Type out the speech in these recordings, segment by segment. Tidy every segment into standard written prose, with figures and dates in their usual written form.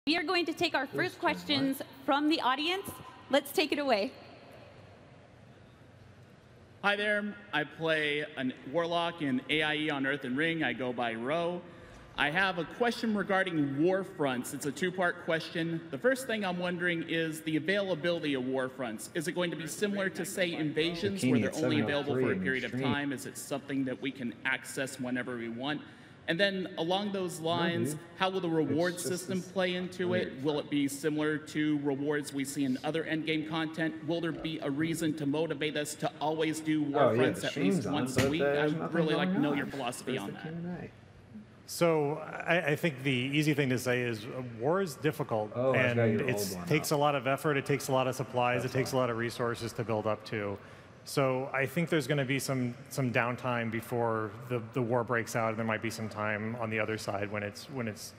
We are going to take our first questions from the audience. Let's take it away. Hi there. I play a warlock in AIE on Earth and Ring. I go by Ro. I have a question regarding war fronts. It's a two-part question. The first thing I'm wondering is the availability of war fronts. Is it going to be similar to, say, invasions, where they're only available for a period of time? Is it something that we can access whenever we want? And then along those lines, how will the reward system play into it? Will it be similar to rewards we see in other endgame content? Will there be a reason to motivate us to always do war fronts at least once a week? I'd really like to know your philosophy on that. So I think the easy thing to say is war is difficult, and it takes a lot of effort, it takes a lot of supplies, it takes a lot of resources to build up to. So I think there's going to be some downtime before the war breaks out, and there might be some time on the other side when it's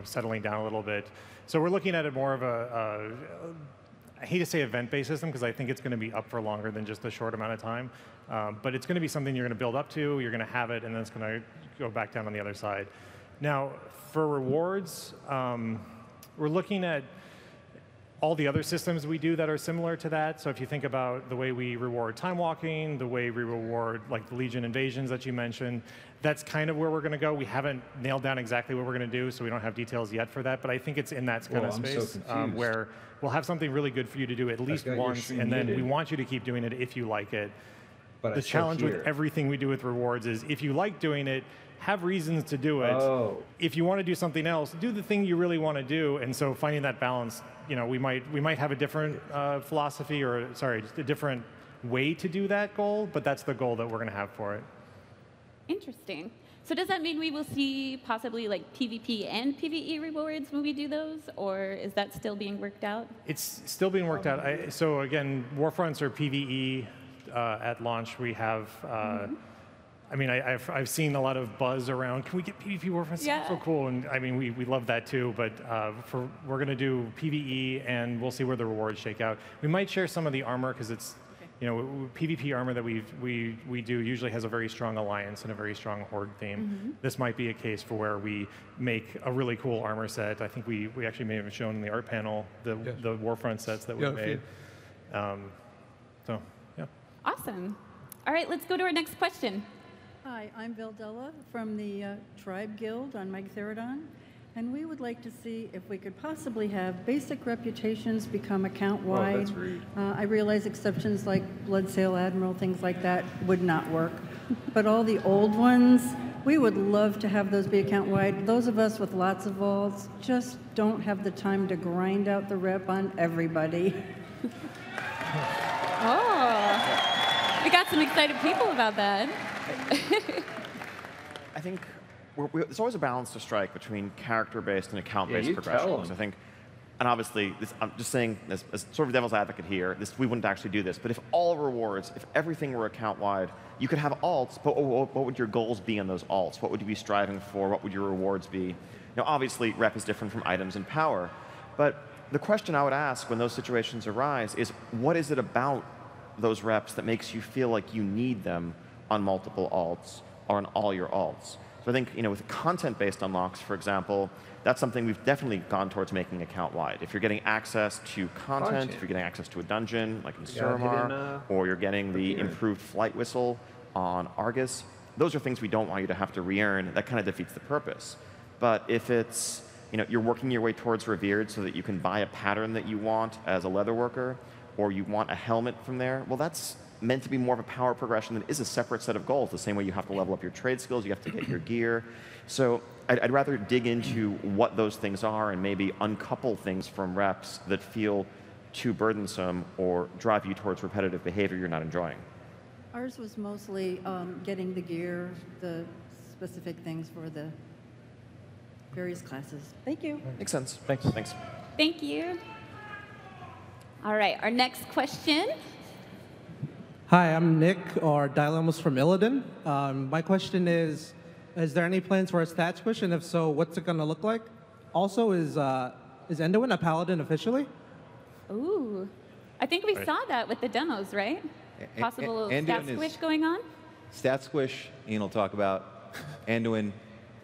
settling down a little bit. So we're looking at it more of I hate to say event-based system because I think it's going to be up for longer than just a short amount of time. But it's going to be something you're going to build up to, you're going to have it, and then it's going to go back down on the other side. Now, for rewards, we're looking at all the other systems we do that are similar to that. So if you think about the way we reward time walking, the way we reward like the Legion invasions that you mentioned, that's kind of where we're going to go. We haven't nailed down exactly what we're going to do, so we don't have details yet for that. But I think it's in that kind of space where we'll have something really good for you to do at least once, and then we want you to keep doing it if you like it. But the challenge with everything we do with rewards is if you like doing it, have reasons to do it. If you want to do something else, do the thing you really want to do. And so finding that balance, we might have a different philosophy, or sorry, just a different way to do that goal, but that's the goal that we're going to have for it. Interesting. So does that mean we will see possibly like PvP and PvE rewards when we do those, or is that still being worked out? It's still being worked out. So again, Warfronts are PvE at launch. We have. I mean, I've seen a lot of buzz around, can we get PvP Warfronts? Yeah. So cool. And I mean, we love that too, but we're going to do PvE, and we'll see where the rewards shake out. We might share some of the armor, because it's, PvP armor that we do usually has a very strong alliance and a very strong horde theme. This might be a case for where we make a really cool armor set. I think we actually may have shown in the art panel the Warfront sets that we made. So, yeah. Awesome. All right, let's go to our next question. Hi, I'm Vildella from the Tribe Guild on Megatherodon, and we would like to see if we could possibly have basic reputations become account-wide. That's rude. I realize exceptions like Bloodsail Admiral, things like that, would not work. But all the old ones, we would love to have those be account-wide. Those of us with lots of vaults just don't have the time to grind out the rep on everybody. Oh, we got some excited people about that. I think there's always a balance to strike between character-based and account-based progressions. I think, and obviously, I'm just saying, as sort of devil's advocate here, we wouldn't actually do this. But if all rewards, if everything were account-wide, you could have alts, but what would your goals be on those alts? What would you be striving for? What would your rewards be? Now, obviously, rep is different from items and power. But the question I would ask when those situations arise is, what is it about those reps that makes you feel like you need them on multiple alts or on all your alts? So I think, with content-based unlocks, for example, that's something we've definitely gone towards making account-wide. If you're getting access to content, if you're getting access to a dungeon, like in Suramar, or you're getting the improved flight whistle on Argus, those are things we don't want you to have to re-earn. That kind of defeats the purpose. But if it's, you're working your way towards Revered so that you can buy a pattern that you want as a leatherworker, or you want a helmet from there, well, that's meant to be more of a power progression that is a separate set of goals. The same way you have to level up your trade skills, you have to get your gear. So I'd rather dig into what those things are and maybe uncouple things from reps that feel too burdensome or drive you towards repetitive behavior you're not enjoying. Ours was mostly getting the gear, the specific things for the various classes. Thank you. Makes sense. Thanks. Thank you. All right, our next question. Hi, I'm Nick, or Dilemmas from Illidan. My question is there any plans for a stat squish, and if so, what's it going to look like? Also, is Enduin a paladin officially? Ooh, I think we saw that with the demos, right? Possible stat squish going on? Stat squish, Ian will talk about. Anduin,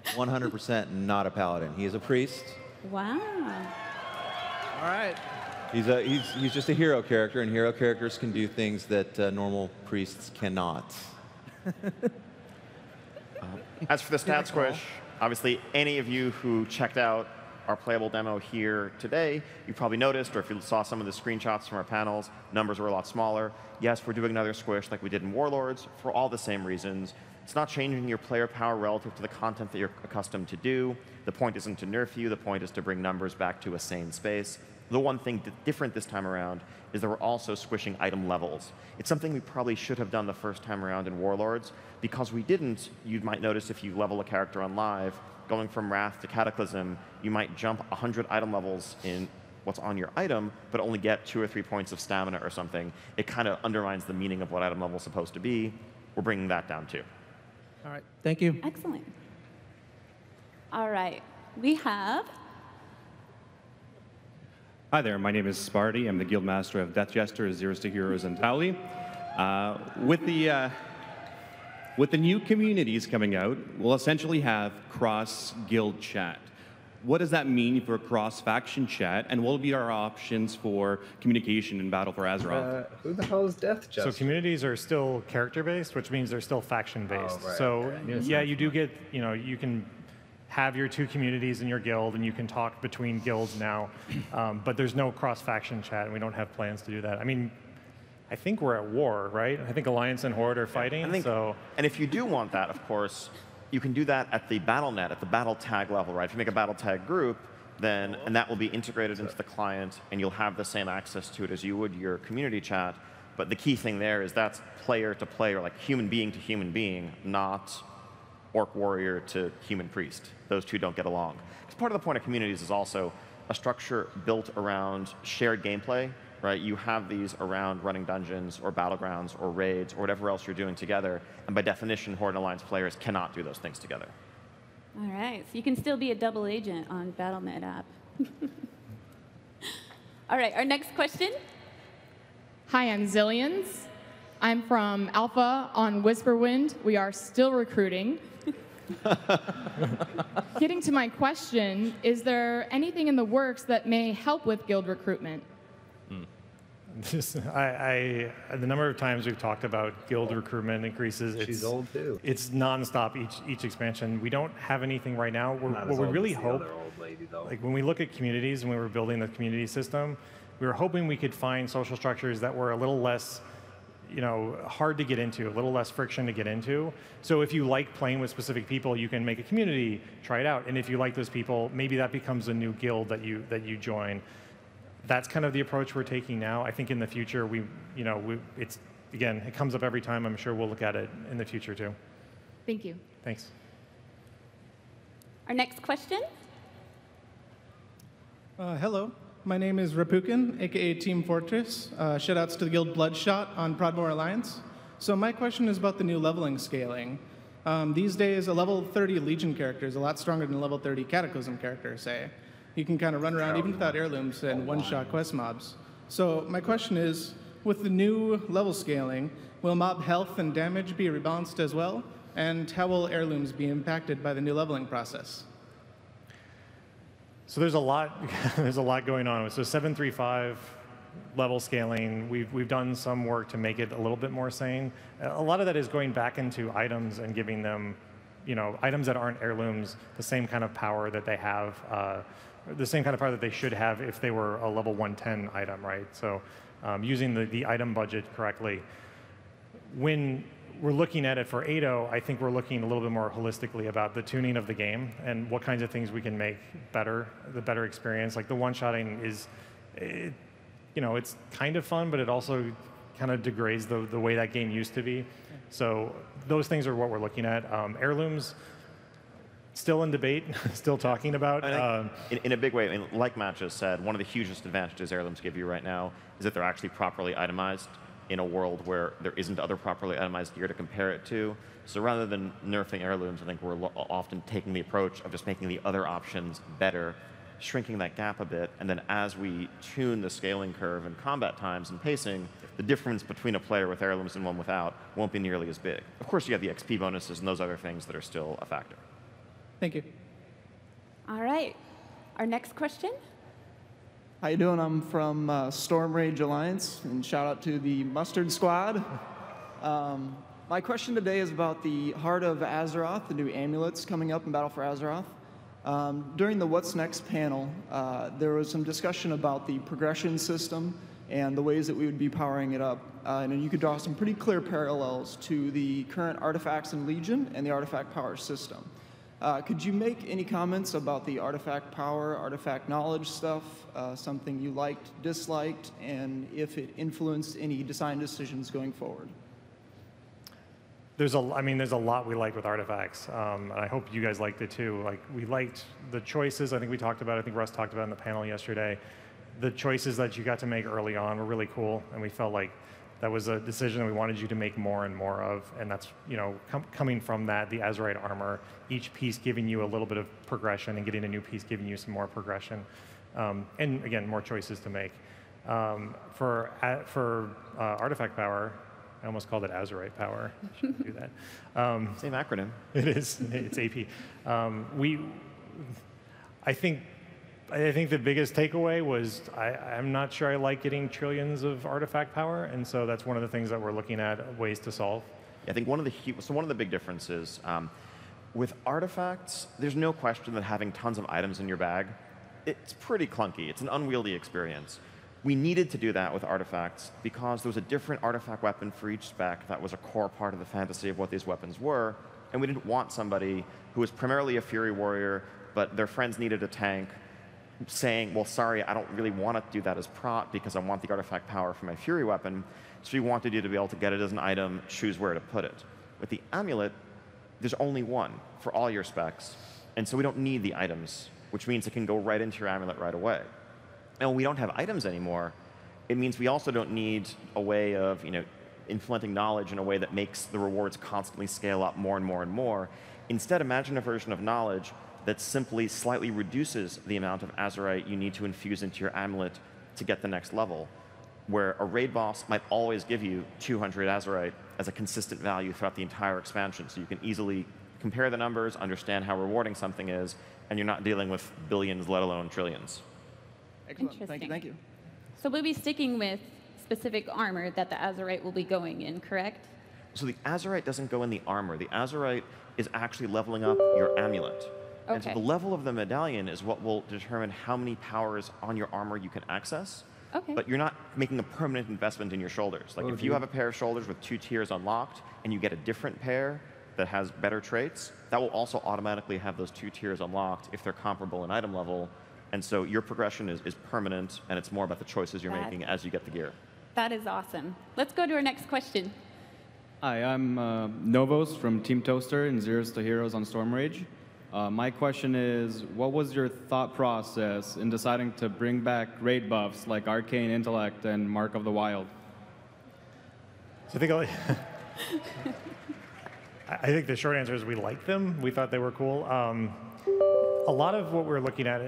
100% not a paladin. He is a priest. Wow. All right. He's just a hero character, and hero characters can do things that normal priests cannot. As for the stat squish, obviously any of you who checked out our playable demo here today, you probably noticed, or if you saw some of the screenshots from our panels, numbers were a lot smaller. Yes, we're doing another squish like we did in Warlords for all the same reasons. It's not changing your player power relative to the content that you're accustomed to do. The point isn't to nerf you. The point is to bring numbers back to a sane space. The one thing different this time around is that we're also squishing item levels. It's something we probably should have done the first time around in Warlords. Because we didn't, you might notice if you level a character on live, going from Wrath to Cataclysm, you might jump 100 item levels in what's on your item, but only get 2 or 3 points of stamina or something. It kind of undermines the meaning of what item level is supposed to be. We're bringing that down too. All right. Thank you. Excellent. All right. We have... Hi there, my name is Sparty. I'm the Guild Master of Death Jester, Zeros to Heroes, and Towley. With the new communities coming out, we'll essentially have cross-guild chat. What does that mean for cross-faction chat, and what will be our options for communication in Battle for Azeroth? Who the hell is Death Jester? So communities are still character-based, which means they're still faction-based. Oh, right, so okay. yeah, you do get, you can have your 2 communities in your guild, and you can talk between guilds now, but there's no cross-faction chat, and we don't have plans to do that. I mean, I think we're at war, right? I think Alliance and Horde are fighting, And if you do want that, of course, you can do that at the BattleNet, at the battle tag level, right? If you make a battle tag group, then, and that will be integrated into the client, and you'll have the same access to it as you would your community chat. But the key thing there is that's player to player, like human being to human being, not orc warrior to human priest. Those two don't get along. Because part of the point of communities is also a structure built around shared gameplay, right? You have these around running dungeons or battlegrounds or raids or whatever else you're doing together. And by definition, Horde and Alliance players cannot do those things together. All right, so you can still be a double agent on BattleNet app. All right, our next question. Hi, I'm Zillions. I'm from Alpha on Whisperwind. We are still recruiting. Getting to my question, is there anything in the works that may help with guild recruitment? The number of times we've talked about guild recruitment increases. She's old too. It's nonstop each expansion. We don't have anything right now. What we really hope, like when we look at communities and we were building the community system, we were hoping we could find social structures that were a little less, hard to get into, a little less friction to get into. So if you like playing with specific people, you can make a community, try it out, and if you like those people, maybe that becomes a new guild that you join. That's kind of the approach we're taking now. I think in the future, it comes up every time. I'm sure we'll look at it in the future too. Thank you. Thanks. Our next question. Hello, my name is Rapukin, aka Team Fortress. Shoutouts to the guild Bloodshot on Prodmore Alliance. So my question is about the new leveling scaling. These days, a level 30 Legion character is a lot stronger than a level 30 Cataclysm character, say. You can kind of run around even without heirlooms and one-shot quest mobs. So my question is, with the new level scaling, will mob health and damage be rebalanced as well? And how will heirlooms be impacted by the new leveling process? So there's a lot going on. So 735 level scaling, we've done some work to make it a little bit more sane. A lot of that is going back into items and giving them, items that aren't heirlooms, the same kind of power that they have, the same kind of power that they should have if they were a level 110 item, right? So using the item budget correctly. When we're looking at it for 8.0, I think we're looking a little bit more holistically about the tuning of the game and what kinds of things we can make better, the better experience. Like the one-shotting is, it's kind of fun, but it also kind of degrades the way that game used to be. So those things are what we're looking at. Heirlooms, still in debate, still talking about. In a big way, like Matt just said, one of the hugest advantages heirlooms give you right now is that they're actually properly itemized in a world where there isn't other properly itemized gear to compare it to. So rather than nerfing heirlooms, I think we're often taking the approach of just making the other options better, shrinking that gap a bit, and then as we tune the scaling curve and combat times and pacing, the difference between a player with heirlooms and one without won't be nearly as big. Of course, you have the XP bonuses and those other things that are still a factor. Thank you. All right. Our next question. How you doing? I'm from Storm Rage Alliance, and shout out to the Mustard Squad. My question today is about the Heart of Azeroth, the new amulets coming up in Battle for Azeroth. During the What's Next panel, there was some discussion about the progression system and the ways that we would be powering it up. And you could draw some pretty clear parallels to the current artifacts in Legion and the artifact power system. Could you make any comments about the artifact power, artifact knowledge stuff, something you liked, disliked, and if it influenced any design decisions going forward? There's a lot we liked with artifacts, and I hope you guys liked it too. Like, we liked the choices. I think we talked about. I think Russ talked about in the panel yesterday. The choices that you got to make early on were really cool, and we felt like that was a decision that we wanted you to make more and more of. And that's, coming from that, the Azerite armor, each piece giving you a little bit of progression, and getting a new piece giving you some more progression, and again, more choices to make. For artifact power. I almost called it Azerite power. I shouldn't do that. Same acronym. It is. It's AP. I think the biggest takeaway was I'm not sure I like getting trillions of artifact power, and so that's one of the things that we're looking at ways to solve. I think one of the big differences with artifacts, there's no question that having tons of items in your bag, it's pretty clunky. It's an unwieldy experience. We needed to do that with artifacts because there was a different artifact weapon for each spec that was a core part of the fantasy of what these weapons were, and we didn't want somebody who was primarily a Fury warrior, but their friends needed a tank, saying, well, sorry, I don't really want to do that as prot because I want the artifact power for my Fury weapon, so we wanted you to be able to get it as an item, choose where to put it. With the amulet, there's only one for all your specs, and so we don't need the items, which means it can go right into your amulet right away. And when we don't have items anymore, it means we also don't need a way of implementing knowledge in a way that makes the rewards constantly scale up more and more and more. Instead, imagine a version of knowledge that simply slightly reduces the amount of Azerite you need to infuse into your amulet to get the next level, where a raid boss might always give you 200 Azerite as a consistent value throughout the entire expansion, so you can easily compare the numbers, understand how rewarding something is, and you're not dealing with billions, let alone trillions. Excellent. Interesting. Thank you. So we'll be sticking with specific armor that the Azerite will be going in, correct? So the Azerite doesn't go in the armor. The Azerite is actually leveling up your amulet. Okay. And so the level of the medallion is what will determine how many powers on your armor you can access. Okay. But you're not making a permanent investment in your shoulders. Like if you have a pair of shoulders with 2 tiers unlocked and you get a different pair that has better traits, that will also automatically have those 2 tiers unlocked if they're comparable in item level. And so your progression is permanent, and it's more about the choices you're making as you get the gear. That is awesome. Let's go to our next question. Hi, I'm Novos from Team Toaster and Zeros to Heroes on Storm Rage. My question is, what was your thought process in deciding to bring back raid buffs like Arcane Intellect and Mark of the Wild? So I think the short answer is we liked them. We thought they were cool. A lot of what we're looking at,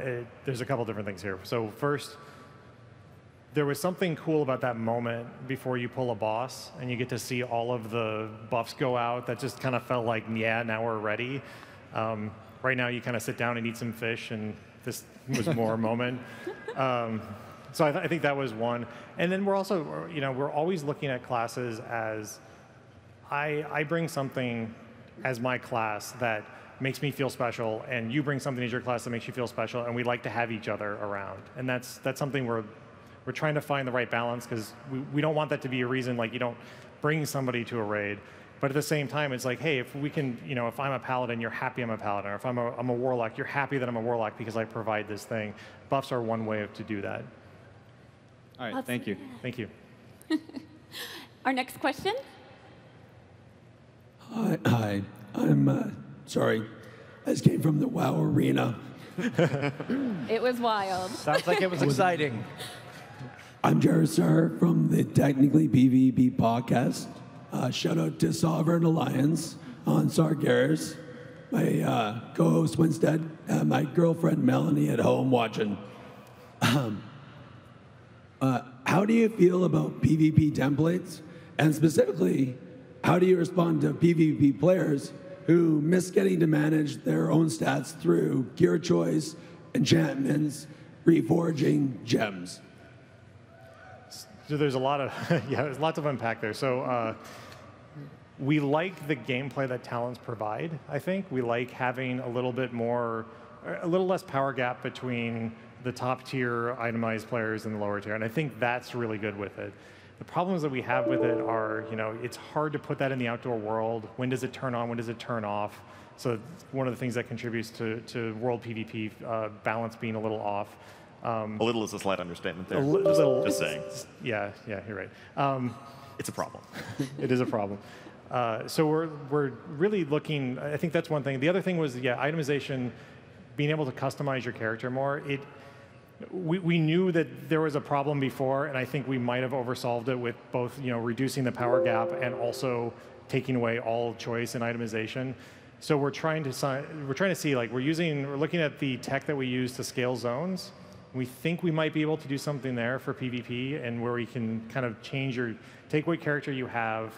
there's a couple different things here. So first, there was something cool about that moment before you pull a boss and you get to see all of the buffs go out. That just kind of felt like, yeah, now we're ready. Right now you kind of sit down and eat some fish, and this was more a moment. So I think that was one. And then we're also, we're always looking at classes as, I bring something as my class that makes me feel special, and you bring something as your class that makes you feel special, and we like to have each other around. And that's something we're trying to find the right balance, because we don't want that to be a reason like you don't bring somebody to a raid. But at the same time, it's like, hey, if we can, if I'm a paladin, you're happy I'm a paladin. Or if I'm a warlock, you're happy that I'm a warlock because I provide this thing. Buffs are one way to do that. All right, thank you. Thank you. Our next question. Hi. I'm sorry. I just came from the WoW arena. It was wild. Sounds like it was exciting. I'm Jarisar from the Technically PvP podcast. Shout out to Sovereign Alliance on Sargeras. My co-host Winstead, my girlfriend Melanie at home watching. How do you feel about PvP templates? And specifically, how do you respond to PvP players who miss getting to manage their own stats through gear choice enchantments, reforging gems? So there's a lot of, yeah, there's lots of unpack there. So we like the gameplay that talents provide, I think. We like having a little bit more, a little less power gap between the top tier itemized players and the lower tier. And I think that's really good with it. The problems that we have with it are, it's hard to put that in the outdoor world. When does it turn on? When does it turn off? So one of the things that contributes to world PvP balance being a little off. A little is a slight understatement there. Just saying. Yeah, you're right. It's a problem. It is a problem. So we're really looking, I think that's one thing. The other thing was, itemization, being able to customize your character more. We knew that there was a problem before, and I think we might have oversolved it with both, reducing the power gap and also taking away all choice and itemization. So we're trying to see, like, we're looking at the tech that we use to scale zones. We think we might be able to do something there for PvP, and where we can kind of take what character you have,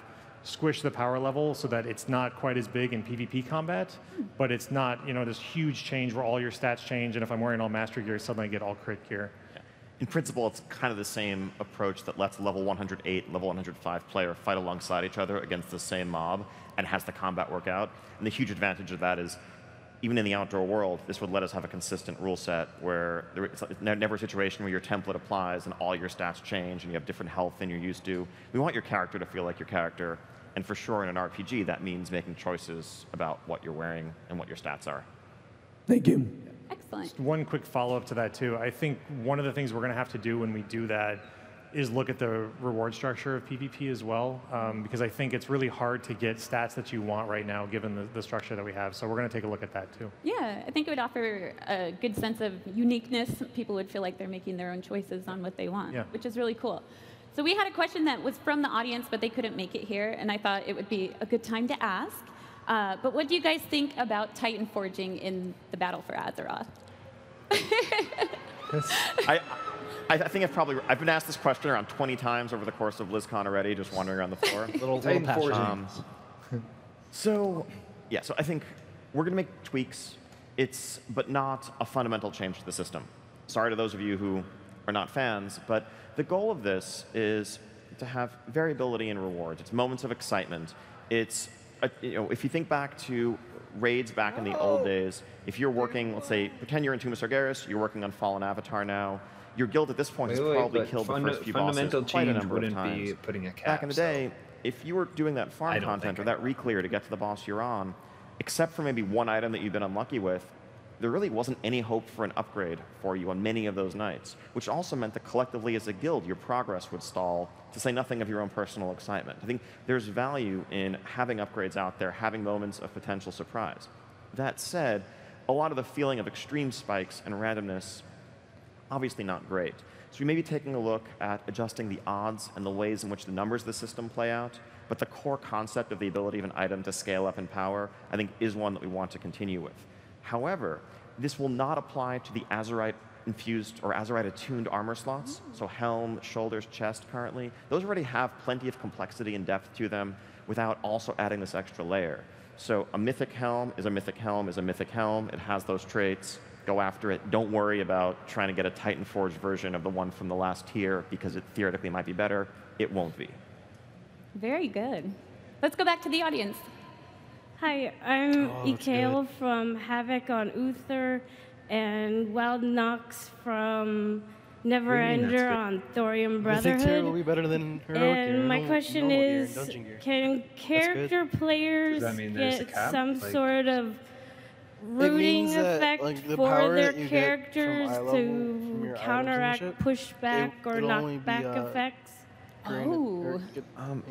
squish the power level so that it's not quite as big in PvP combat, but it's not, this huge change where all your stats change, and if I'm wearing all master gear, suddenly I get all crit gear. Yeah. In principle, it's kind of the same approach that lets level 108, level 105 player fight alongside each other against the same mob and has the combat work out. And the huge advantage of that is, even in the outdoor world, this would let us have a consistent rule set where it's never a situation where your template applies and all your stats change and you have different health than you're used to. We want your character to feel like your character. And for sure, in an RPG, that means making choices about what you're wearing and what your stats are. Thank you. Excellent. Just one quick follow-up to that, too. I think one of the things we're going to have to do when we do that is look at the reward structure of PvP as well, because I think it's really hard to get stats that you want right now, given the structure that we have. So we're going to take a look at that, too. Yeah, I think it would offer a good sense of uniqueness. People would feel like they're making their own choices on what they want, which is really cool. So we had a question that was from the audience, but they couldn't make it here, and I thought it would be a good time to ask. But what do you guys think about Titan forging in the battle for Azeroth? I think I've been asked this question around 20 times over the course of BlizzCon already, just wandering around the floor. little passion. So I think we're going to make tweaks, but not a fundamental change to the system. Sorry to those of you who are not fans, but the goal of this is to have variability in rewards. It's moments of excitement. It's, if you think back to raids back in the old days, if you're working, let's say, pretend you're in Tomb of Sargeras, you're working on Fallen Avatar now, your guild at this point has probably killed the first few bosses quite a number of times. Be putting a cap, back in the day, if you were doing that farm content or that re-clear to get to the boss you're on, except for maybe one item that you've been unlucky with, there really wasn't any hope for an upgrade for you on many of those nights, which also meant that collectively as a guild, your progress would stall, to say nothing of your own personal excitement. I think there's value in having upgrades out there, having moments of potential surprise. That said, a lot of the feeling of extreme spikes and randomness, obviously not great. So we may be taking a look at adjusting the odds and the ways in which the numbers of the system play out, but the core concept of the ability of an item to scale up in power, I think, is one that we want to continue with. However, this will not apply to the Azerite-infused or Azerite-attuned armor slots, so helm, shoulders, chest currently. Those already have plenty of complexity and depth to them without also adding this extra layer. So a mythic helm is a mythic helm is a mythic helm. It has those traits. Go after it. Don't worry about trying to get a Titan Forged version of the one from the last tier because it theoretically might be better. It won't be. Very good. Let's go back to the audience. Hi, I'm Ikael from Havoc on Uther and Wild Nox from Neverender on Thorium Brotherhood. Mythic tier will be better than heroic gear. And my question is, can character players get some sort of rooting effect for their characters to counteract pushback or knockback effects? Oh.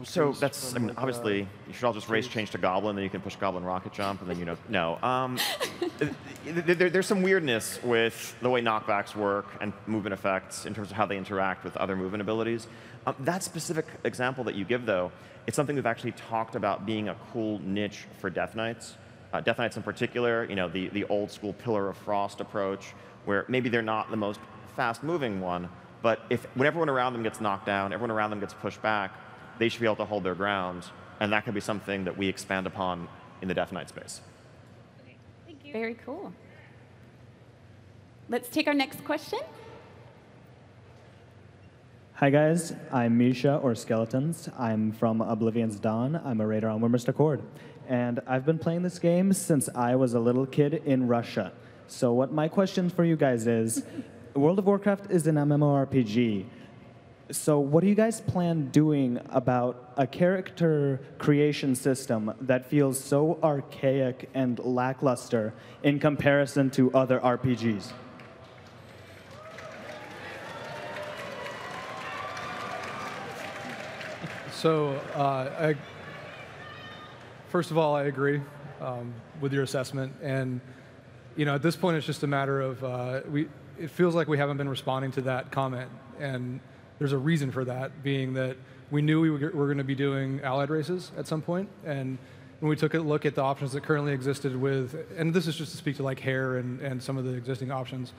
So that's, obviously, you should all just race change to Goblin, then you can push Goblin rocket jump, and then no. There's some weirdness with the way knockbacks work and movement effects in terms of how they interact with other movement abilities. That specific example that you give, though, it's something we've actually talked about being a cool niche for Death Knights. Death Knights in particular, the old school Pillar of Frost approach, where maybe they're not the most fast-moving one, but when everyone around them gets knocked down, everyone around them gets pushed back, they should be able to hold their ground, and that could be something that we expand upon in the Death Knight space. Thank you. Very cool. Let's take our next question. Hi guys, I'm Misha, or Skeletons. I'm from Oblivion's Dawn. I'm a raider on Wimmer's Accord. And I've been playing this game since I was a little kid in Russia. So what my question for you guys is, World of Warcraft is an MMORPG. So what do you guys plan doing about a character creation system that feels so archaic and lackluster in comparison to other RPGs? So, first of all, I agree with your assessment, and at this point, it's just a matter of it feels like we haven't been responding to that comment, and there's a reason for that, being that we knew we were going to be doing allied races at some point, and when we took a look at the options that currently existed with, and this is just to speak to like hair and some of the existing options,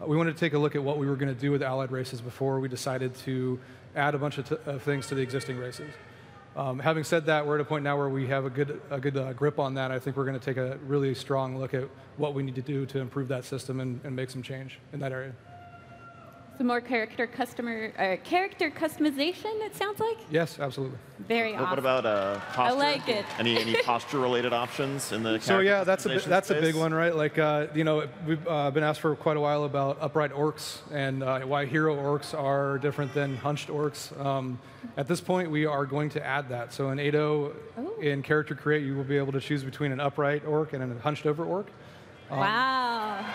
we wanted to take a look at what we were going to do with allied races before we decided to add a bunch of things to the existing races. Having said that, we're at a point now where we have a good grip on that. I think we're going to take a really strong look at what we need to do to improve that system and make some change in that area. Some more character customization, it sounds like? Yes, absolutely. Very awesome. What about posture? I like it. Any posture-related options in the So yeah, that's a big space? one, right? Like we've been asked for quite a while about upright orcs and why hero orcs are different than hunched orcs. At this point, we are going to add that. So in 8.0, in Character Create, you will be able to choose between an upright orc and a hunched over orc. Wow.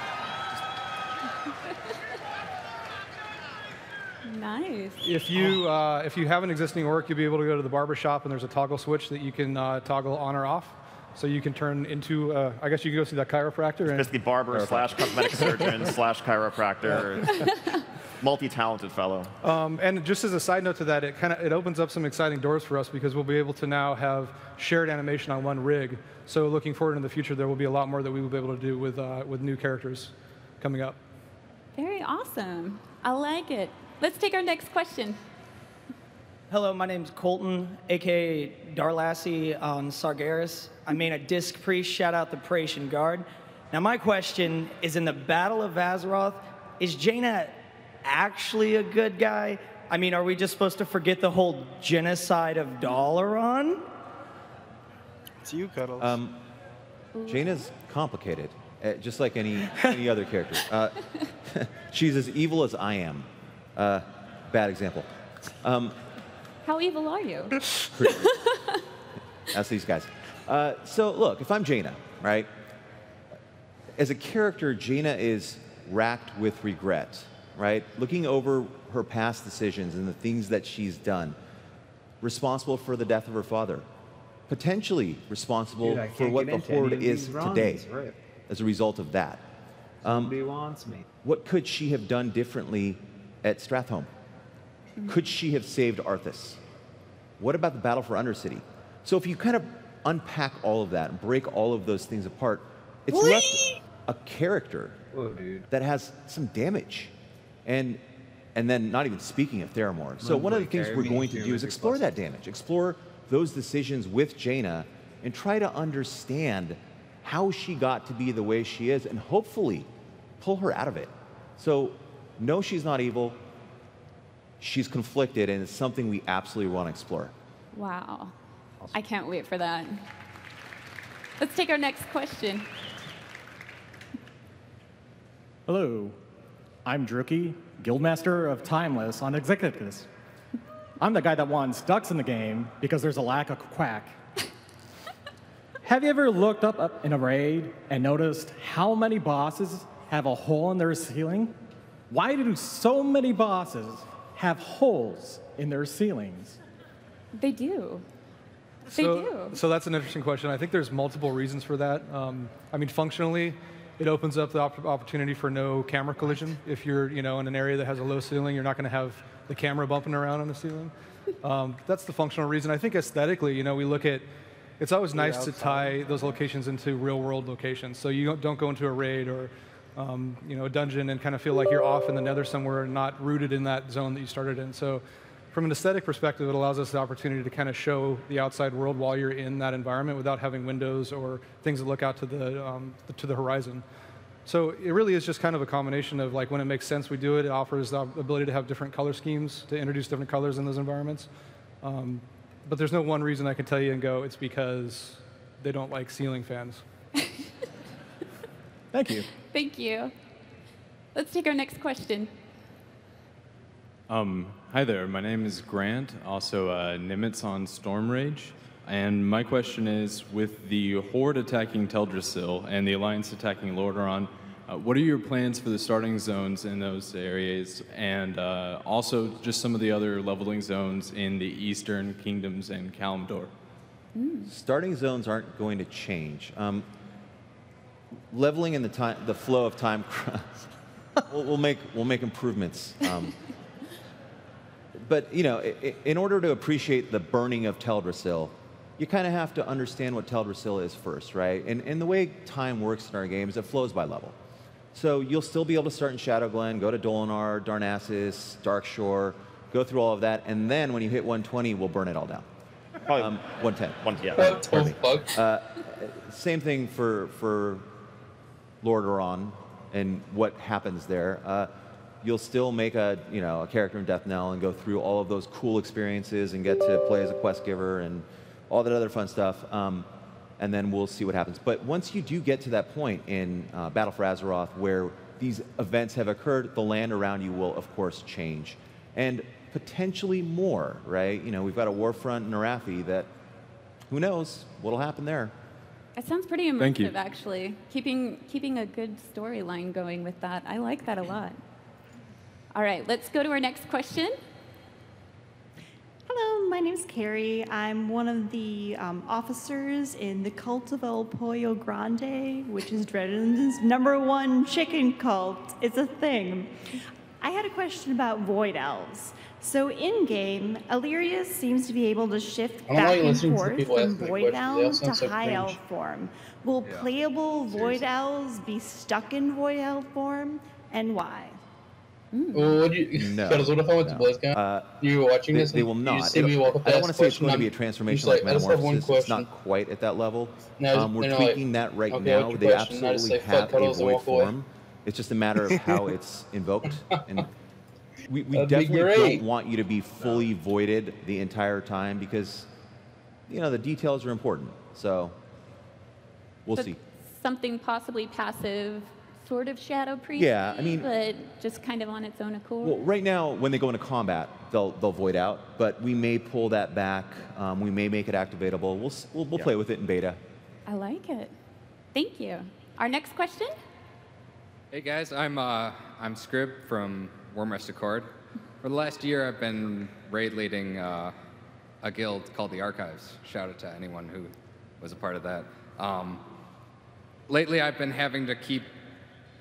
Nice. If you have an existing orc, you'll be able to go to the barber shop, and there's a toggle switch that you can toggle on or off. So you can turn into, I guess you can go see that chiropractor. It's basically barber slash cosmetic surgeon slash chiropractor. Multi-talented fellow. And just as a side note to that, it opens up some exciting doors for us because we'll be able to now have shared animation on one rig. So looking forward in the future, there will be a lot more that we will be able to do with new characters coming up. Very awesome. I like it. Let's take our next question. Hello, my name's Colton, aka Darlassi on Sargeras. I main a Disc Priest, shout out the Praetian Guard. Now my question is, in the Battle of Azeroth, is Jaina actually a good guy? I mean, are we just supposed to forget the whole genocide of Dalaran? It's you, Cuddles. Jaina's complicated, just like any other character. She's as evil as I am. Bad example. How evil are you? That's these guys. So look, if I'm Jaina, right? As a character, Jaina is racked with regret, right? Looking over her past decisions and the things that she's done, responsible for the death of her father, potentially responsible for what the Horde is today as a result of that. Somebody wants me. What could she have done differently at Stratholme? Could she have saved Arthas? What about the battle for Undercity? So if you kind of unpack all of that and break all of those things apart, it's left a character that has some damage. And then not even speaking of Theramore. So one of the things we're going to do is explore that damage, explore those decisions with Jaina, and try to understand how she got to be the way she is, and hopefully pull her out of it. So no, she's not evil. She's conflicted, and it's something we absolutely want to explore. Wow. I can't wait for that. Let's take our next question. Hello. I'm Druki, Guildmaster of Timeless on Executus. I'm the guy that wants ducks in the game because there's a lack of quack. Have you ever looked up in a raid and noticed how many bosses have a hole in their ceiling? Why do so many bosses have holes in their ceilings? They do. So that's an interesting question. I think there's multiple reasons for that. I mean, functionally, it opens up the opportunity for no camera collision. If you're, in an area that has a low ceiling, you're not going to have the camera bumping around on the ceiling. That's the functional reason. I think aesthetically, we look at, it's always nice to tie those locations into real-world locations. So you don't go into a raid or a dungeon and kind of feel like you're off in the nether somewhere and not rooted in that zone that you started in. So from an aesthetic perspective, it allows us the opportunity to kind of show the outside world while you're in that environment without having windows or things that look out to the horizon. So it really is just kind of a combination of like when it makes sense we do it. It offers the ability to have different color schemes, to introduce different colors in those environments. But there's no one reason I can tell you and go, it's because they don't like ceiling fans. Thank you. Thank you. Let's take our next question. Hi there, my name is Grant, also Nimitz on Storm Rage. And my question is, with the Horde attacking Teldrassil and the Alliance attacking Lordaeron, what are your plans for the starting zones in those areas, and also just some of the other leveling zones in the Eastern Kingdoms and Kalimdor? Starting zones aren't going to change. Leveling in the flow of time, we'll make improvements. But you know, in order to appreciate the burning of Teldrassil, you kind of have to understand what Teldrassil is first, right? And the way time works in our game is it flows by level. So you'll still be able to start in Shadowglen, go to Dolinar, Darnassus, Darkshore, go through all of that, and then when you hit 120, we'll burn it all down. Probably 110. Yeah. Same thing for Lordaeron and what happens there. You'll still make a character in Death Knell and go through all of those cool experiences and get to play as a quest giver and all that other fun stuff. And then we'll see what happens. But once you do get to that point in Battle for Azeroth where these events have occurred, the land around you will, of course, change. And potentially more, right? You know, we've got a Warfront in Arathi that, who knows what'll happen there. It sounds pretty Thank you. immersive, actually. Keeping a good storyline going with that. I like that a lot. All right, let's go to our next question. Hello, my name is Carrie. I'm one of the officers in the Cult of El Pollo Grande, which is Dredden's #1 chicken cult. It's a thing. I had a question about Void Elves. So in-game, Illyria seems to be able to shift back and forth from Void Elves to High Elf form. Will playable Void Elves be stuck in Void Elf form, and why? No. You were watching this? They will not. I don't want to say it's going to be a transformation like Metamorphosis. It's not quite at that level. We're tweaking that right now. They absolutely have a void form. It's just a matter of how it's invoked. And we definitely don't want you to be fully voided the entire time because, the details are important. So we'll see. Something possibly passive, sort of Shadow Priest, yeah, I mean, but just kind of on its own accord. Well, right now, when they go into combat, they'll void out, but we may pull that back. We may make it activatable. We'll play with it in beta. I like it. Thank you. Our next question. Hey guys, I'm Scrib from Wormrest Accord. For the last year, I've been raid leading a guild called the Archives. Shout out to anyone who was a part of that. Lately, I've been having to keep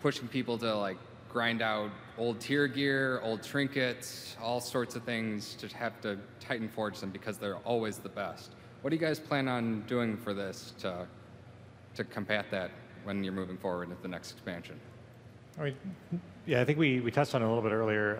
pushing people to like grind out old tier gear, old trinkets, all sorts of things to have to Titan Forge them because they're always the best. What do you guys plan on doing for this to combat that when you're moving forward into the next expansion? I mean, yeah, I think we touched on it a little bit earlier.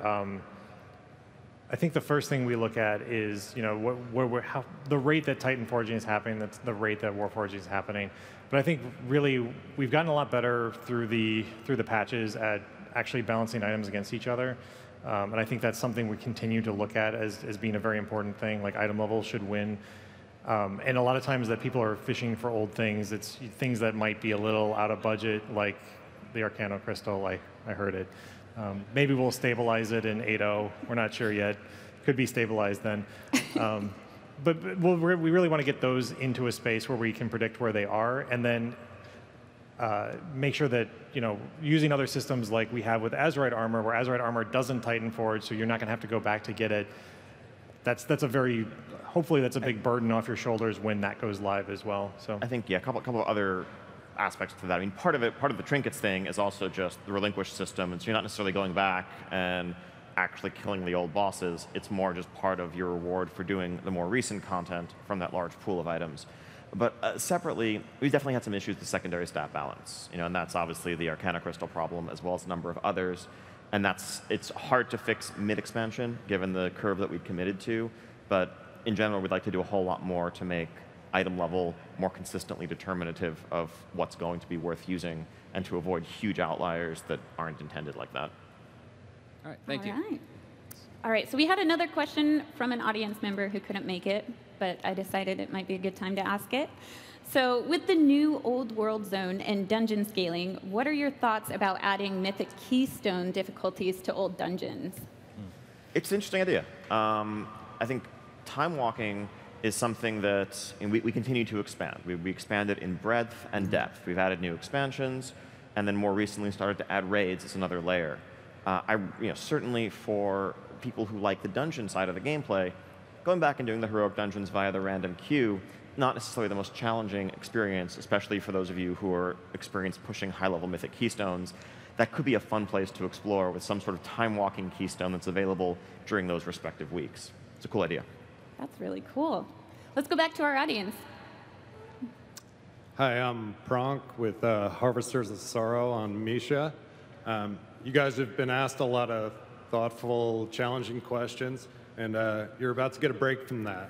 I think the first thing we look at is, how the rate that Titan Forging is happening, that's the rate that Warforging is happening. But I think really we've gotten a lot better through the patches at actually balancing items against each other. And I think that's something we continue to look at as being a very important thing, like item level should win. And a lot of times that people are fishing for old things, it's things that might be a little out of budget, like the Arcano Crystal, I heard it. Maybe we'll stabilize it in 8.0. We're not sure yet. Could be stabilized then. But we really want to get those into a space where we can predict where they are, and then make sure that using other systems like we have with Azerite Armor, where Azerite Armor doesn't Titan Forge, so you're not going to have to go back to get it. Hopefully that's a big burden off your shoulders when that goes live as well. So I think a couple of other aspects to that. I mean, part of the trinkets thing is also just the relinquished system, and so you're not necessarily going back and actually killing the old bosses. It's more just part of your reward for doing the more recent content from that large pool of items. But separately, we've definitely had some issues with secondary stat balance, and that's obviously the Arcana Crystal problem as well as a number of others. And it's hard to fix mid-expansion given the curve that we'd committed to, but in general, we'd like to do a whole lot more to make item level, more consistently determinative of what's going to be worth using, and to avoid huge outliers that aren't intended like that. All right, thank you. Right. All right, so we had another question from an audience member who couldn't make it, but I decided it might be a good time to ask it. So with the new Old World Zone and dungeon scaling, what are your thoughts about adding Mythic Keystone difficulties to old dungeons? It's an interesting idea. I think time walking is something that we continue to expand. We expand it in breadth and depth. We've added new expansions, and then more recently started to add raids as another layer. Certainly for people who like the dungeon side of the gameplay, going back and doing the heroic dungeons via the random queue, not necessarily the most challenging experience, especially for those of you who are experienced pushing high-level Mythic Keystones. That could be a fun place to explore with some sort of time-walking keystone that's available during those respective weeks. It's a cool idea. That's really cool. Let's go back to our audience. Hi, I'm Bronk with Harvesters of Sorrow on Misha. You guys have been asked a lot of thoughtful, challenging questions, and you're about to get a break from that.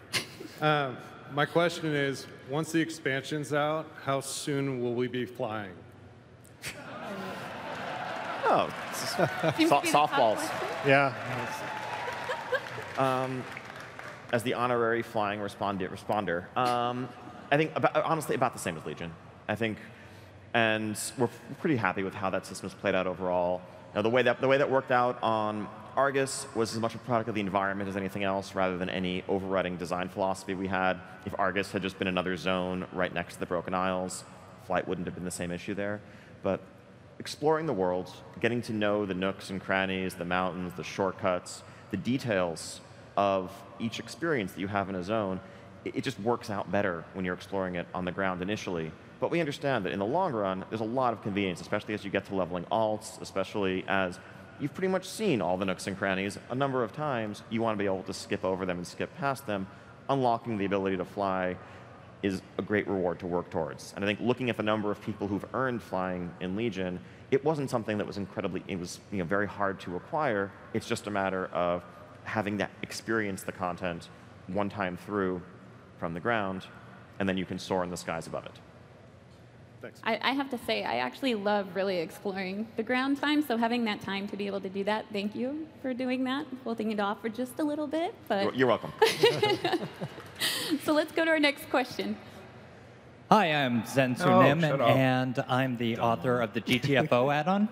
My question is, once the expansion's out, how soon will we be flying? Oh, softballs. Yeah. As the honorary flying responder, I think honestly about the same as Legion. I think, and we're pretty happy with how that system has played out overall. Now, the way that worked out on Argus was as much a product of the environment as anything else, rather than any overriding design philosophy we had. If Argus had just been another zone right next to the Broken Isles, flight wouldn't have been the same issue there. But exploring the world, getting to know the nooks and crannies, the mountains, the shortcuts, the details of each experience that you have in a zone, it just works out better when you're exploring it on the ground initially. But we understand that in the long run, there's a lot of convenience, especially as you get to leveling alts, especially as you've pretty much seen all the nooks and crannies a number of times. You want to be able to skip over them and skip past them. Unlocking the ability to fly is a great reward to work towards. And I think looking at the number of people who've earned flying in Legion, it wasn't something that was very hard to acquire. It's just a matter of having that experience the content one time through from the ground, and then you can soar in the skies above it. Thanks. I have to say, I actually love really exploring the ground time, so having that time to be able to do that, thank you for doing that, holding it off for just a little bit. But you're welcome. So let's go to our next question. Hi, I'm Zensu Nim, and I'm the author of the GTFO add-on.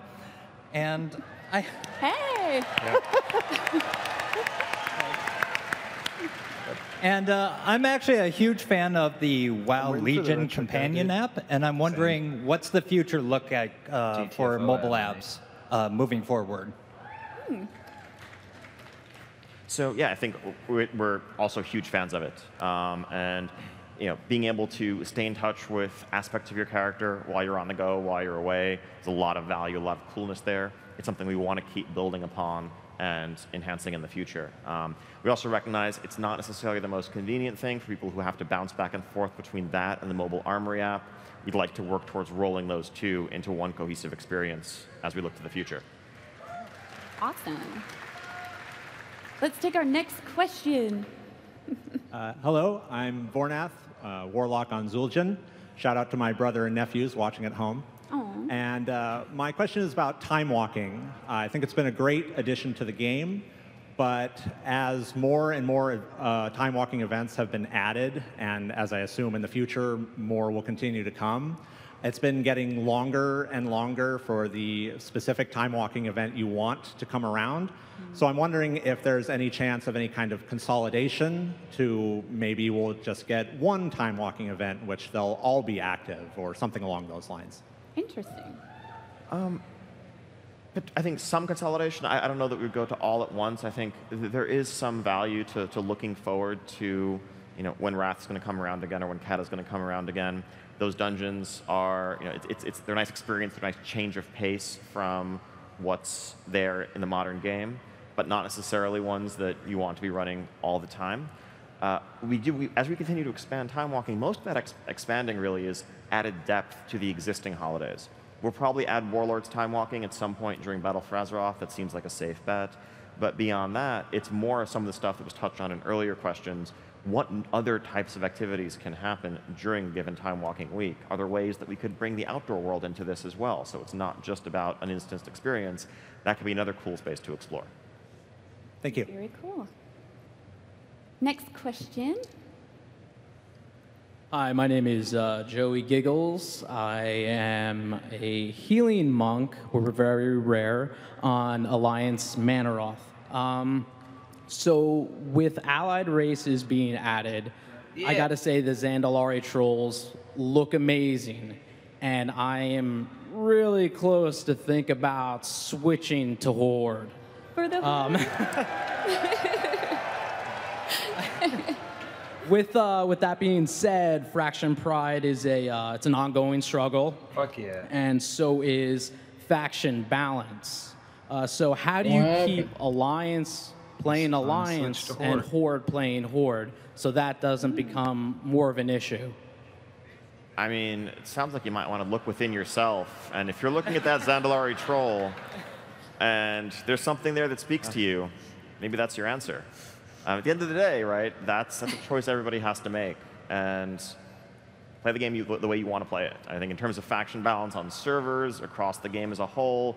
And I... Hey! And I'm actually a huge fan of the WoW Legion companion app, and I'm wondering what's the future look like for mobile apps moving forward? So yeah, I think we're also huge fans of it, and being able to stay in touch with aspects of your character while you're on the go, while you're away, there's a lot of value, a lot of coolness there. It's something we want to keep building upon and enhancing in the future. We also recognize it's not necessarily the most convenient thing for people who have to bounce back and forth between that and the mobile Armory app. We'd like to work towards rolling those two into one cohesive experience as we look to the future. Awesome. Let's take our next question. Hello, I'm Vornath, Warlock on Zul'jin. Shout out to my brother and nephews watching at home. Aww. And my question is about time walking. I think it's been a great addition to the game, but as more and more time walking events have been added, and as I assume in the future more will continue to come, it's been getting longer and longer for the specific time walking event you want to come around. So I'm wondering if there's any chance of any kind of consolidation to maybe we'll just get one time walking event which they'll all be active or something along those lines. Interesting. But I think some consolidation, I don't know that we would go to all at once. I think there is some value to looking forward to when Wrath's going to come around again or when Kata's going to come around again. Those dungeons are, they're a nice experience, they're a nice change of pace from what's there in the modern game, but not necessarily ones that you want to be running all the time. As we continue to expand time walking, most of that expanding really is added depth to the existing holidays. We'll probably add Warlord's time walking at some point during Battle for Azeroth. That seems like a safe bet. But beyond that, it's more some of the stuff that was touched on in earlier questions, what other types of activities can happen during a given time walking week? Are there ways that we could bring the outdoor world into this as well? So it's not just about an instanced experience. That could be another cool space to explore. Thank you. Very cool. Next question. Hi, my name is Joey Giggles. I am a healing monk, we're very rare, on Alliance Manaroth. So with allied races being added, I gotta say the Zandalari trolls look amazing. And I am really close to think about switching to Horde. For the Horde. With that being said, Faction Pride is it's an ongoing struggle. Fuck yeah. And so is faction balance. So how do you keep Alliance playing Alliance and Horde playing Horde so that doesn't become more of an issue? I mean, it sounds like you might want to look within yourself. And if you're looking at that Zandalari troll and there's something there that speaks to you, maybe that's your answer. At the end of the day, right, that's a choice everybody has to make. And play the game the way you want to play it. I think in terms of faction balance on servers, across the game as a whole,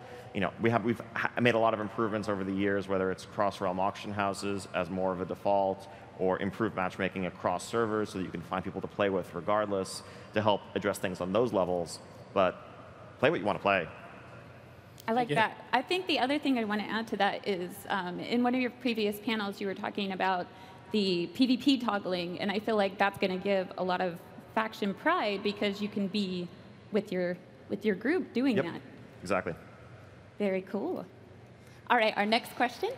we've made a lot of improvements over the years, whether it's cross-realm auction houses as more of a default, or improved matchmaking across servers so that you can find people to play with regardless, to help address things on those levels. But play what you want to play. I like that. I think the other thing I want to add to that is in one of your previous panels, you were talking about the PvP toggling, and I feel like that's going to give a lot of faction pride because you can be with your group doing that. Exactly. Very cool. All right, our next question.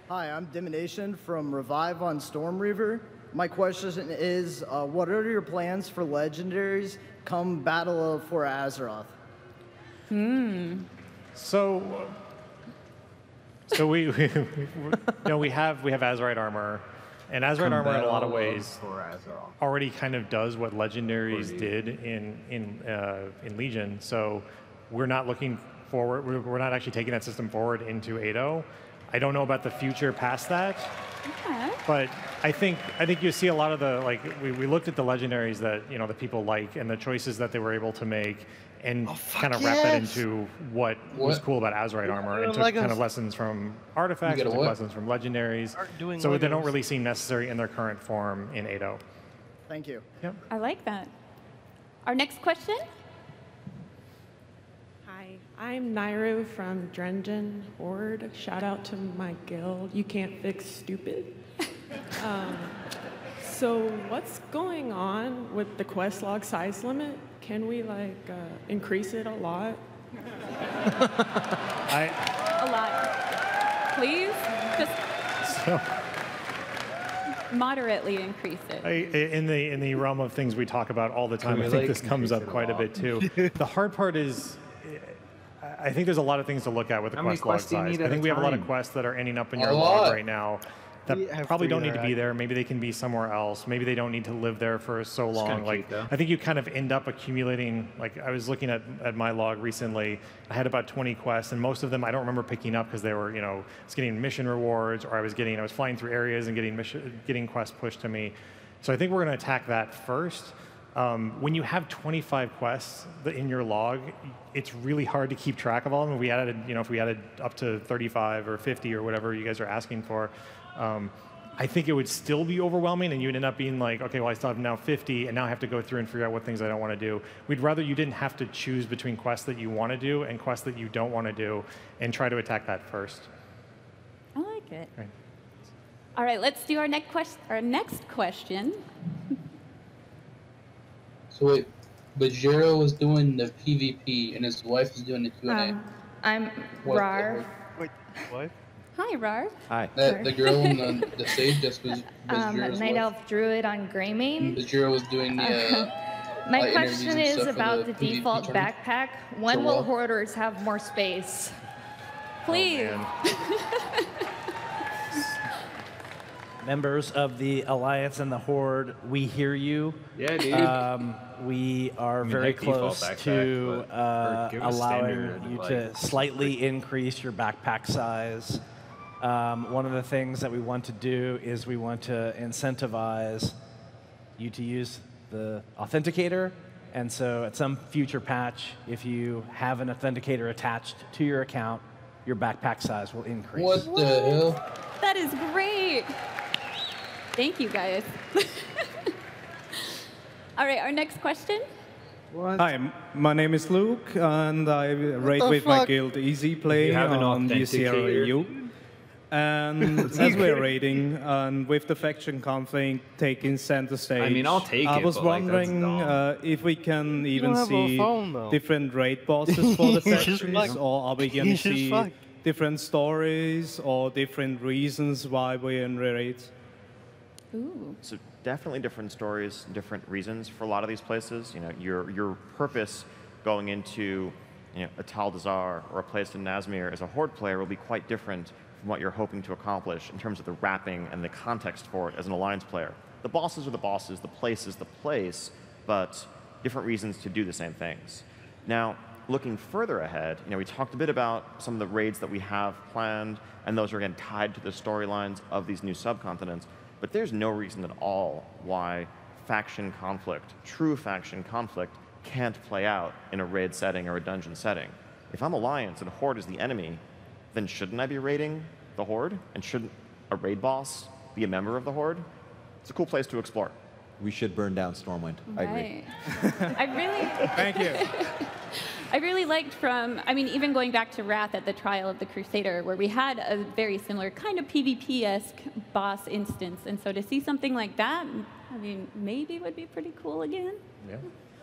Hi, I'm Dimination from Revive on Storm Reaver. My question is, what are your plans for legendaries come Battle for Azeroth? So we have Azerite armor, and Azerite armor in a lot of ways already kind of does what legendaries did in Legion. So we're not looking forward. We're not actually taking that system forward into 8.0. I don't know about the future past that, but I think you see a lot of the we looked at the legendaries that the people like and the choices that they were able to make, and kind of wrap that into what was cool about Azerite armor, and took kind of lessons from artifacts, and took lessons from legendaries, so they don't really seem necessary in their current form in 8.0. Thank you. Yep. I like that. Our next question. Hi, I'm Nairu from Drengen Horde. Shout out to my guild. You can't fix stupid. So what's going on with the quest log size limit? Can we increase it a lot? A lot. Please, just moderately increase it. In the realm of things we talk about all the time, I think this comes up quite a bit too. The hard part is, I think there's a lot of things to look at with the quest log size. I think we have a lot of quests that are ending up in your log right now that probably don't need to be there. Maybe they can be somewhere else. Maybe they don't need to live there for so long. I think you kind of end up accumulating. I was looking at my log recently. I had about 20 quests, and most of them I don't remember picking up because they were, I was getting mission rewards, or I was flying through areas and getting quests pushed to me. So I think we're going to attack that first. When you have 25 quests in your log, it's really hard to keep track of all of them. If we added up to 35 or 50 or whatever you guys are asking for, I think it would still be overwhelming, and you'd end up being like, okay, well, I still have now 50, and now I have to go through and figure out what things I don't want to do. We'd rather you didn't have to choose between quests that you want to do and quests that you don't want to do, and try to attack that first. I like it. Right. All right, let's do our next question. So wait, but Jiro was doing the PvP and his wife is doing the Q&A. I'm Rar. Wait, what? Hi, Rar. Hi. The girl on the stage just was Jiro's Night wife. Elf Druid on Greymane. The Jiro was doing the My interviews question and is stuff for about the PvP default tournament. backpack. When So will well. hoarders have more space? Please. Members of the Alliance and the Horde, we hear you. Yeah, dude. We are very heck, default close backpack, to or give us allowing standard, you like, to slightly increase your backpack size. One of the things that we want to do is we want to incentivize you to use the authenticator. And so at some future patch, if you have an authenticator attached to your account, your backpack size will increase. What the hell? That is great. Thank you, guys. All right, our next question. Hi, my name is Luke, and I raid with my guild Easy Play on the CRU. And as we're raiding, and with the faction conflict taking center stage, I mean, I'll take I it, was but, like, that's wondering if we can even have a see phone, different raid bosses for the He's just factions, fucked. or are we going to He's just see fucked. different stories or different reasons why we're in raids? Ooh. So definitely different stories, different reasons for a lot of these places. You know, your purpose going into a Tal Dazar or a place in Nazmir as a Horde player will be quite different from what you're hoping to accomplish in terms of the wrapping and the context for it as an Alliance player. The bosses are the bosses, the place is the place, but different reasons to do the same things. Now, looking further ahead, we talked a bit about some of the raids that we have planned, and those are again tied to the storylines of these new subcontinents. But there's no reason at all why faction conflict, true faction conflict, can't play out in a raid setting or a dungeon setting. If I'm Alliance and Horde is the enemy, then shouldn't I be raiding the Horde? And shouldn't a raid boss be a member of the Horde? It's a cool place to explore. We should burn down Stormwind. I agree. Thank you. I really liked even going back to Wrath at the Trial of the Crusader, where we had a very similar kind of PvP-esque boss instance. And so to see something like that, I mean, maybe would be pretty cool again. Yeah.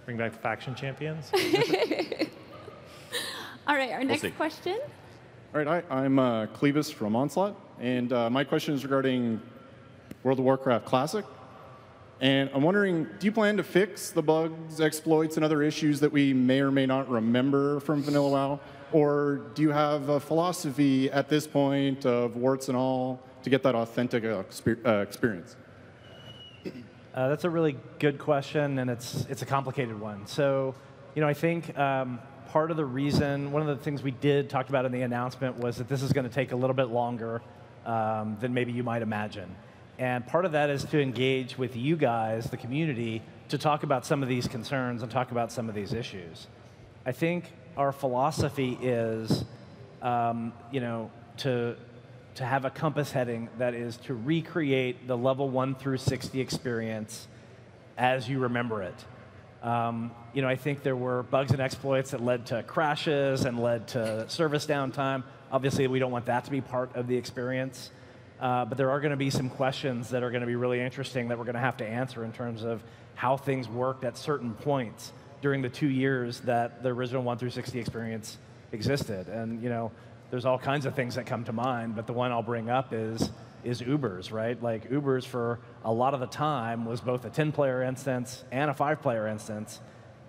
Bring back the faction champions. All right, our next question. All right, I'm Clevis from Onslaught, and my question is regarding World of Warcraft Classic. And I'm wondering, do you plan to fix the bugs, exploits, and other issues that we may or may not remember from Vanilla WoW? Or do you have a philosophy at this point of warts and all to get that authentic experience? That's a really good question, and it's a complicated one. So, I think part of the reason, one of the things we talked about in the announcement was that this is going to take a little bit longer than maybe you might imagine. And part of that is to engage with you guys, the community, to talk about some of these concerns and talk about some of these issues. I think our philosophy is, to have a compass heading that is to recreate the level 1 through 60 experience as you remember it. I think there were bugs and exploits that led to crashes and led to service downtime. Obviously, we don't want that to be part of the experience. But there are going to be some questions that are going to be really interesting that we're going to have to answer in terms of how things worked at certain points during the 2 years that the original 1 through 60 experience existed. And, there's all kinds of things that come to mind, but the one I'll bring up is Ubers, right? Like Ubers for a lot of the time was both a 10-player instance and a 5-player instance.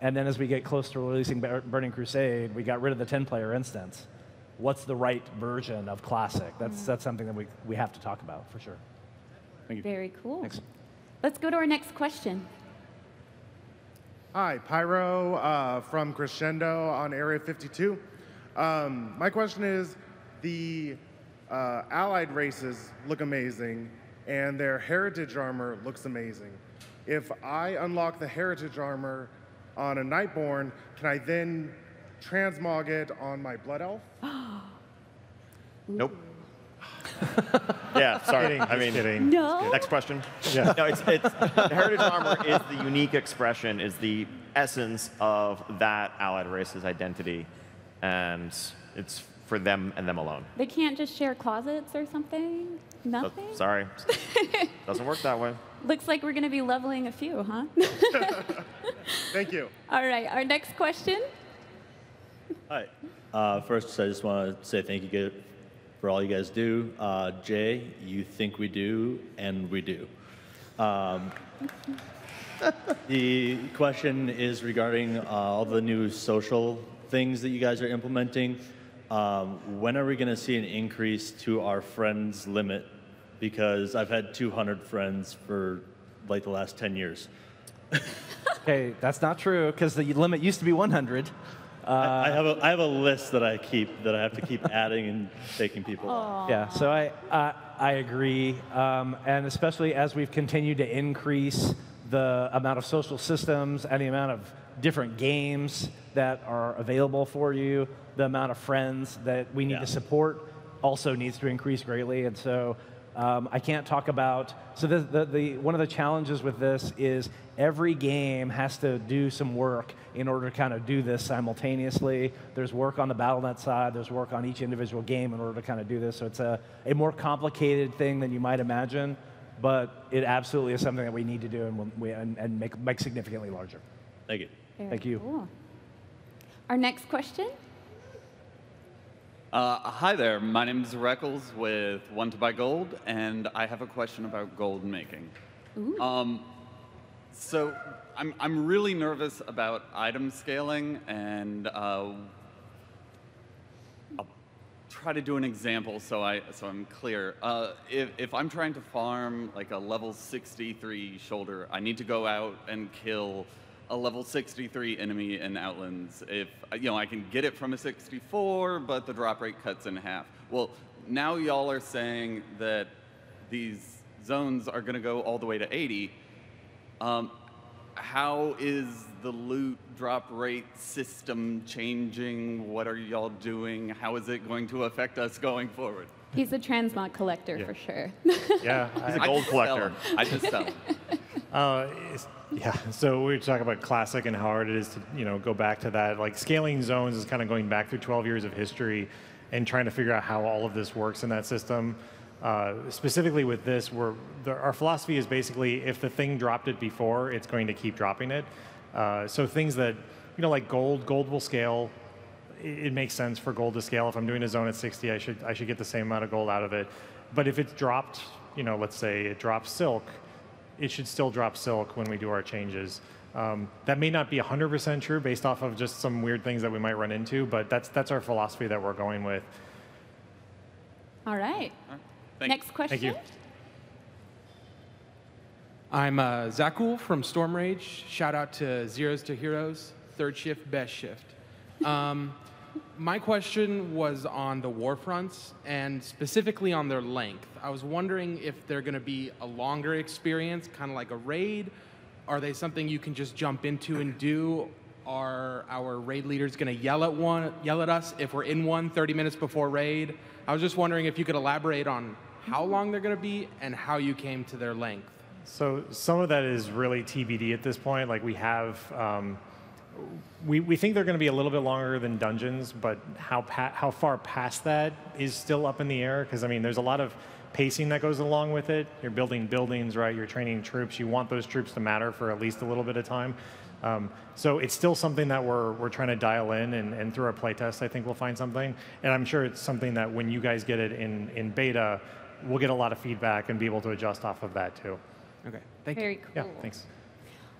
And then as we get close to releasing Burning Crusade, we got rid of the 10-player instance. What's the right version of Classic? That's something that we have to talk about for sure. Thank you. Very cool. Thanks. Let's go to our next question. Hi, Pyro from Crescendo on Area 52. My question is, the allied races look amazing, and their heritage armor looks amazing. If I unlock the heritage armor on a Nightborn, can I then transmog it on my Blood Elf? Nope. Yeah, sorry. Kidding. No. Next question. Yeah. No, it's the heritage armor is the unique expression, is the essence of that allied race's identity, and it's for them and them alone. They can't just share closets or something? Nothing? Sorry. Doesn't work that way. Looks like we're going to be leveling a few, huh? Thank you. All right, our next question. Hi. First, I just want to say thank you for all you guys do. Jay, you think we do, and we do. The question is regarding all the new social things that you guys are implementing. When are we going to see an increase to our friends limit? Because I've had 200 friends for like the last 10 years. Okay, that's not true because the limit used to be 100. I have a list that I have to keep adding and taking people off. Yeah, so I agree, and especially as we've continued to increase the amount of social systems and the amount of different games that are available for you, the amount of friends that we need to support also needs to increase greatly. And so I can't talk about, so one of the challenges with this is every game has to do some work in order to kind of do this simultaneously. There's work on the BattleNet side, there's work on each individual game in order to kind of do this. So it's a more complicated thing than you might imagine, but it absolutely is something that we need to do and make significantly larger. Thank you. Thank you. Cool. Our next question. Hi there, my name is Reckles with One to Buy Gold, and I have a question about gold making. Ooh. So I'm really nervous about item scaling, and I'll try to do an example so I'm clear. If I'm trying to farm like a level 63 shoulder, I need to go out and kill a level 63 enemy in Outlands. If I can get it from a 64, but the drop rate cuts in half. Well, now y'all are saying that these zones are going to go all the way to 80. How is the loot drop rate system changing? What are y'all doing? How is it going to affect us going forward? He's a transmog collector for sure. Yeah, he's a gold collector. I just sell them. Yeah, so we talk about classic and how hard it is to go back to that. Like scaling zones is kind of going back through 12 years of history and trying to figure out how all of this works in that system. Specifically with this, our philosophy is basically if the thing dropped it before, it's going to keep dropping it. So things that like gold will scale. It makes sense for gold to scale. If I'm doing a zone at 60, I should get the same amount of gold out of it. But if it's dropped, let's say it drops silk, it should still drop silk when we do our changes. That may not be 100% true based off of just some weird things that we might run into, but that's our philosophy that we're going with. All right. Next question. Thank you. I'm Zakul from Storm Rage. Shout out to Zeros to Heroes, third shift, best shift. My question was on the war fronts and specifically on their length. I was wondering if they're going to be a longer experience, kind of like a raid. Are they something you can just jump into and do? Are our raid leaders going to yell at us if we're in one 30 minutes before raid? I was just wondering if you could elaborate on how long they're going to be and how you came to their length. So some of that is really TBD at this point. Like we have, we think they're going to be a little bit longer than dungeons, but how far past that is still up in the air. Because I mean, there's a lot of pacing that goes along with it. You're building buildings, right? You're training troops. You want those troops to matter for at least a little bit of time. So it's still something that we're trying to dial in, and through our playtest, I think we'll find something. And I'm sure it's something that when you guys get it in beta, we'll get a lot of feedback and be able to adjust off of that too. Okay, thank you. Very cool. Yeah, thanks.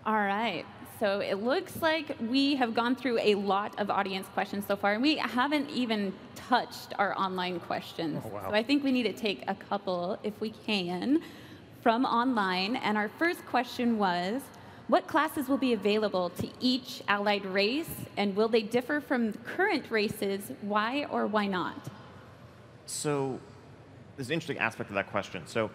All right. So it looks like we have gone through a lot of audience questions so far, and we haven't even touched our online questions. Oh, wow. So I think we need to take a couple, if we can, from online. And our first question was, what classes will be available to each allied race, and will they differ from current races? Why or why not? So there's an interesting aspect of that question. So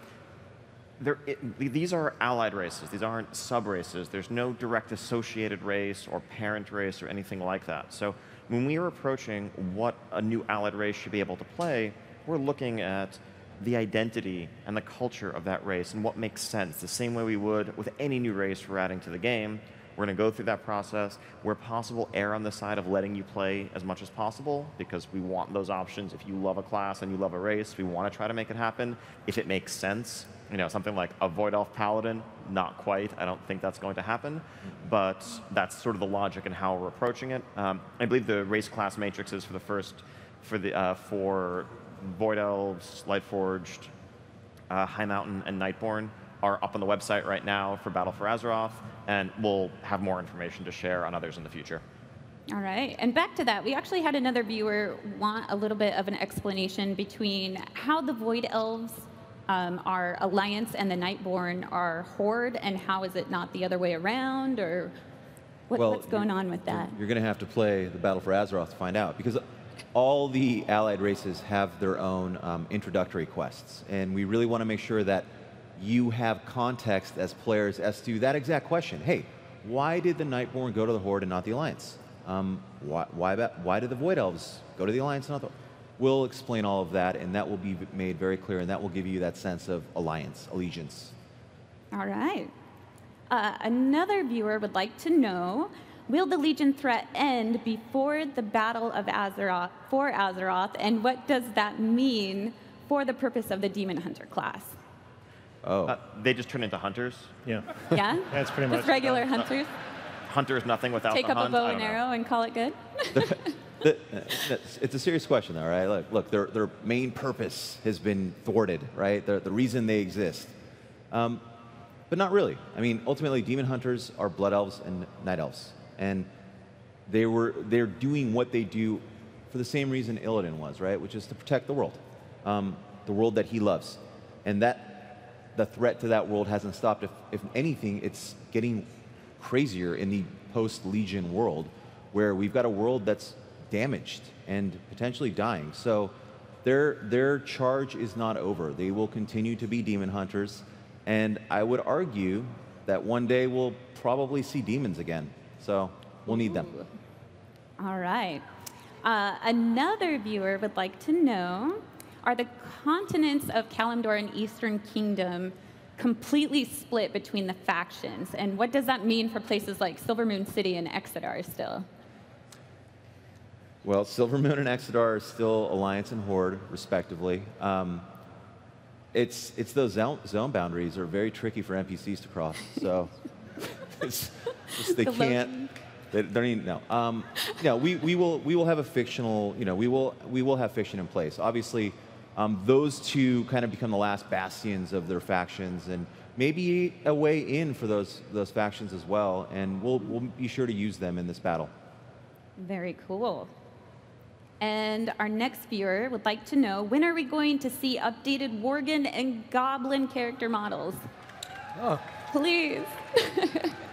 these are allied races. These aren't sub-races. There's no direct associated race or parent race or anything like that. So when we are approaching what a new allied race should be able to play, we're looking at the identity and the culture of that race and what makes sense, the same way we would with any new race we're adding to the game. We're going to go through that process. Where possible, err on the side of letting you play as much as possible, because we want those options. If you love a class and you love a race, we want to try to make it happen if it makes sense. Something like a Void Elf Paladin, not quite. I don't think that's going to happen, but that's sort of the logic and how we're approaching it. I believe the race class matrices for Void Elves, Lightforged, High Mountain, and Nightborn are up on the website right now for Battle for Azeroth, and we'll have more information to share on others in the future. All right, and back to that, we actually had another viewer want a little bit of an explanation between how the Void Elves are Alliance and the Nightborn are Horde, and how is it not the other way around, or? What's going on with that? You're going to have to play the Battle for Azeroth to find out, because all the allied races have their own introductory quests, and we really want to make sure that you have context as players as to that exact question. Hey, why did the Nightborn go to the Horde and not the Alliance? Why did the Void Elves go to the Alliance and not the... We'll explain all of that, and that will be made very clear, and that will give you that sense of alliance, allegiance. All right. Another viewer would like to know, will the Legion threat end before the Battle of Azeroth for Azeroth, and what does that mean for the purpose of the Demon Hunter class? Oh. They just turn into hunters? Yeah. Yeah? That's pretty much just regular hunters? Hunter is nothing without Take the up hunt? a bow and arrow and call it good? It's a serious question, though, right? Look, their main purpose has been thwarted, right? The reason they exist. But not really. I mean, ultimately, demon hunters are blood elves and night elves, and they're doing what they do for the same reason Illidan was, right? Which is to protect the world that he loves, and that the threat to that world hasn't stopped. If anything, it's getting crazier in the post-Legion world, where we've got a world that's damaged and potentially dying. So their charge is not over. They will continue to be demon hunters, and I would argue that one day we'll probably see demons again. So we'll need them. All right. Another viewer would like to know, are the continents of Kalimdor and Eastern Kingdom completely split between the factions? And what does that mean for places like Silvermoon City and Exodar still? Well, Silvermoon and Exodar are still Alliance and Horde, respectively. It's those zone boundaries are very tricky for NPCs to cross. So they can't. They don't even know. We will have a fictional. We will have fiction in place. Obviously, those two kind of become the last bastions of their factions, and maybe a way in for those factions as well. And we'll be sure to use them in this battle. Very cool. And our next viewer would like to know, when are we going to see updated Worgen and Goblin character models? Oh. Please.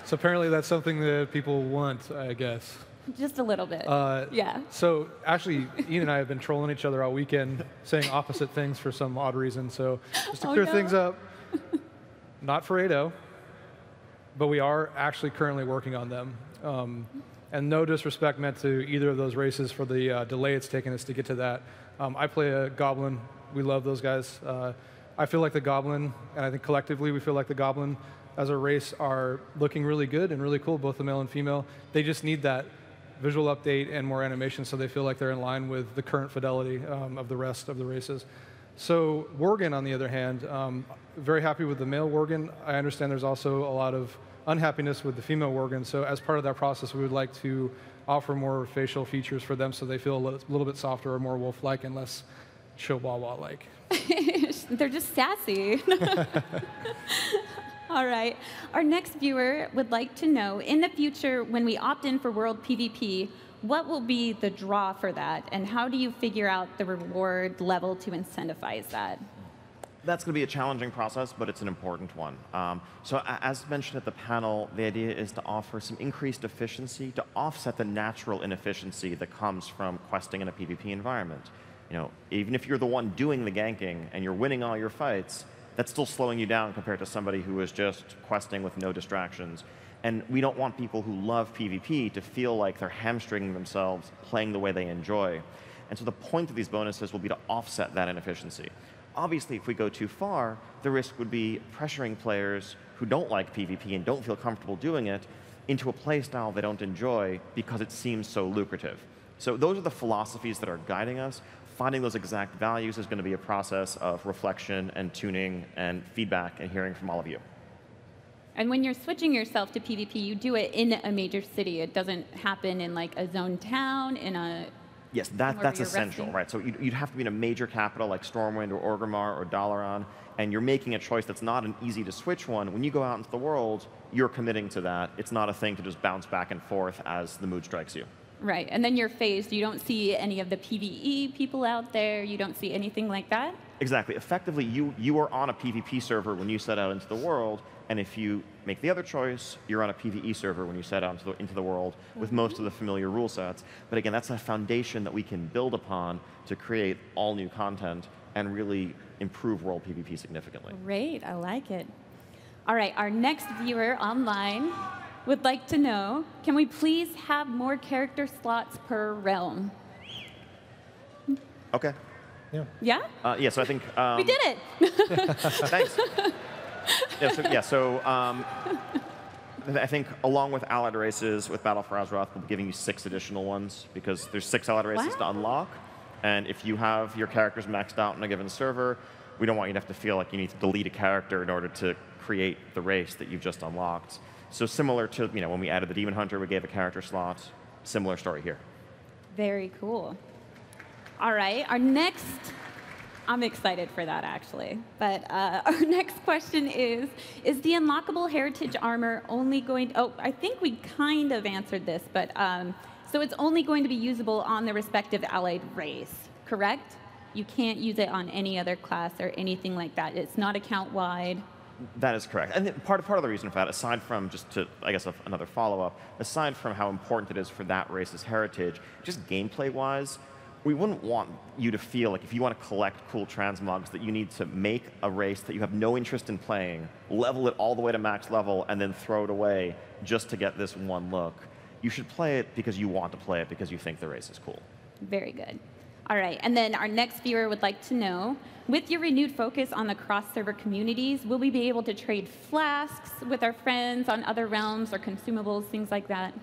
So apparently that's something that people want, I guess. Just a little bit. Yeah. So actually, Ian and I have been trolling each other all weekend, saying opposite things for some odd reason. So just to clear things up, not for 8.0, but we are actually currently working on them. And no disrespect meant to either of those races for the delay it's taken us to get to that. I play a Goblin. We love those guys. I feel like the Goblin, and I think collectively we feel like the Goblin as a race are looking really good and really cool, both the male and female. They just need that visual update and more animation so they feel like they're in line with the current fidelity of the rest of the races. So Worgen, on the other hand, very happy with the male Worgen. I understand there's also a lot of unhappiness with the female Worgen, so as part of that process, we would like to offer more facial features for them so they feel a little bit softer or more wolf-like and less chihuahua-like. They're just sassy. All right. Our next viewer would like to know, in the future, when we opt in for World PvP, what will be the draw for that, and how do you figure out the reward level to incentivize that? That's going to be a challenging process, but it's an important one. So as mentioned at the panel, the idea is to offer some increased efficiency to offset the natural inefficiency that comes from questing in a PvP environment. Even if you're the one doing the ganking and you're winning all your fights, that's still slowing you down compared to somebody who is just questing with no distractions. And we don't want people who love PvP to feel like they're hamstringing themselves playing the way they enjoy. And so the point of these bonuses will be to offset that inefficiency. Obviously, if we go too far, the risk would be pressuring players who don't like PvP and don't feel comfortable doing it into a play style they don't enjoy because it seems so lucrative. So those are the philosophies that are guiding us. Finding those exact values is going to be a process of reflection and tuning and feedback and hearing from all of you. And when you're switching yourself to PvP, you do it in a major city. It doesn't happen in like a zone town, in a... Yes, that's essential, right? So you'd have to be in a major capital like Stormwind or Orgrimmar or Dalaran, and you're making a choice that's not an easy to switch one. When you go out into the world, you're committing to that. It's not a thing to just bounce back and forth as the mood strikes you. Right, and then you're phased. You don't see any of the PvE people out there. You don't see anything like that? Exactly. Effectively, you are on a PvP server when you set out into the world, and if you make the other choice, you're on a PvE server when you set out into the world with most of the familiar rule sets. But again, that's a foundation that we can build upon to create all new content and really improve world PvP significantly. Great, I like it. All right, our next viewer online would like to know, can we please have more character slots per realm? Okay. Yeah? Yeah, so I think... we did it! Thanks. I think along with allied races, with Battle for Azeroth, we'll be giving you 6 additional ones, because there's 6 allied races to unlock. And if you have your characters maxed out in a given server, we don't want you to have to feel like you need to delete a character in order to create the race that you've just unlocked. So similar to when we added the Demon Hunter, we gave a character slot. Similar story here. Very cool. All right, our next, I'm excited for that actually, but our next question is the unlockable heritage armor only going, I think we kind of answered this, but so it's only going to be usable on the respective allied race, correct? You can't use it on any other class or anything like that. It's not account-wide. That is correct. And part of the reason for that, aside from just to, I guess, another follow-up, aside from how important it is for that race's heritage, just gameplay-wise, we wouldn't want you to feel like if you want to collect cool transmogs that you need to make a race that you have no interest in playing, level it all the way to max level, and then throw it away just to get this one look. You should play it because you want to play it because you think the race is cool. Very good. All right, and then our next viewer would like to know, with your renewed focus on the cross-server communities, will we be able to trade flasks with our friends on other realms or consumables, things like that?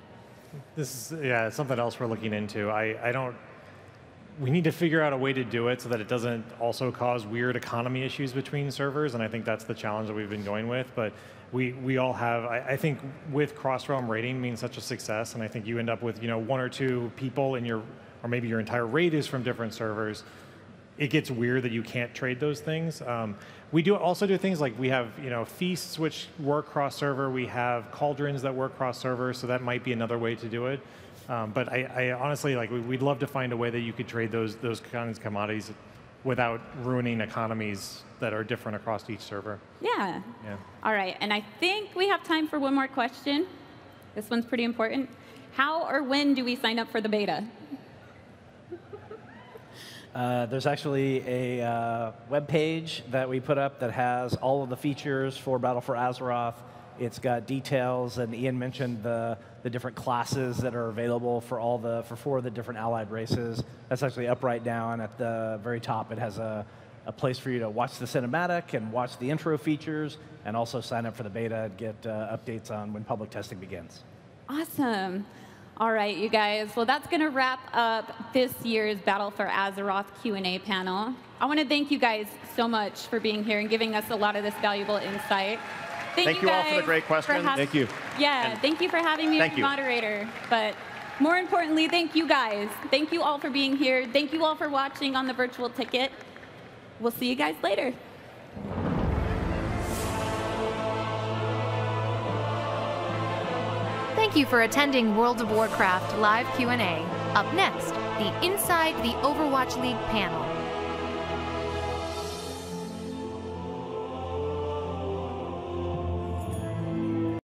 This is, something else we're looking into. We need to figure out a way to do it so that it doesn't also cause weird economy issues between servers, and I think that's the challenge that we've been going with. But we all have, I think with cross-realm raiding being such a success, and I think you end up with 1 or 2 people in your, or maybe your entire raid is from different servers, it gets weird that you can't trade those things. We also do things like we have feasts which work cross-server, we have cauldrons that work cross-server, so that might be another way to do it. But I honestly, we'd love to find a way that you could trade those kinds of commodities without ruining economies that are different across each server. Yeah. All right, and I think we have time for one more question. This one's pretty important. How or when do we sign up for the beta? There's actually a web page that we put up that has all of the features for Battle for Azeroth. It's got details, and Ian mentioned the different classes that are available for 4 of the different allied races. That's actually up right down at the very top. It has a place for you to watch the cinematic and watch the intro features, and also sign up for the beta and get updates on when public testing begins. Awesome. All right, you guys. Well, that's going to wrap up this year's Battle for Azeroth Q&A panel. I want to thank you guys so much for being here and giving us a lot of this valuable insight. Thank you all for the great questions. Thank you. Yeah, thank you for having me as moderator. But more importantly, thank you guys. Thank you all for being here. Thank you all for watching on the virtual ticket. We'll see you guys later. Thank you for attending World of Warcraft Live Q&A. Up next, the Inside the Overwatch League panel.